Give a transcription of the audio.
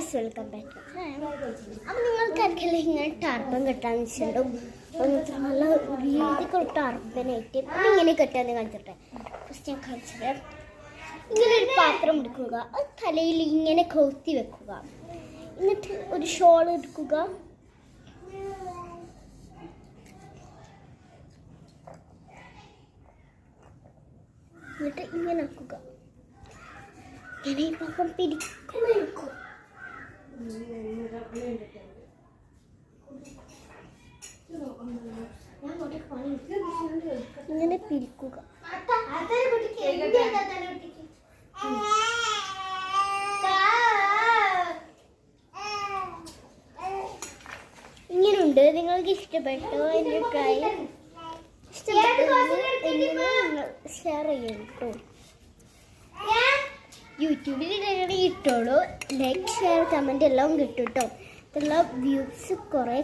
Guys welcome back. അപ്പം നിങ്ങൾക്കാർക്കെല്ലാം ഇങ്ങനെ ടാർപ്പൻ കെട്ടാന്ന് വെച്ചിട്ടും നല്ല രീതിക്കുള്ള ടാർപ്പനായിട്ട് ഇങ്ങനെ കെട്ടാന്ന് കാണിച്ചിട്ടെ. ഫസ്റ്റ് ഞാൻ കാണിച്ചത് ഇങ്ങനെ ഒരു പാത്രം എടുക്കുക, അത് തലയിൽ ഇങ്ങനെ കൗത്തി വെക്കുക, എന്നിട്ട് ഒരു ഷോൾ എടുക്കുക, എന്നിട്ട് ഇങ്ങനെ ആക്കുക. ഇങ്ങനെ ഈ ഭാഗം പിടിക്കും. ഇങ്ങനെ പിരിക്കുക. ഇങ്ങനെയുണ്ട്. നിങ്ങൾക്ക് ഇഷ്ടപ്പെട്ടോ? എൻ്റെ അഭിപ്രായം ഷെയർ ചെയ്യും കേട്ടോ. യൂട്യൂബിൽ ഇട്ടോളൂ. ലൈക്ക്, ഷെയർ, കമൻറ്റ് എല്ലാം കിട്ടും കേട്ടോ. ഇതുള്ള വ്യൂസ് കുറേ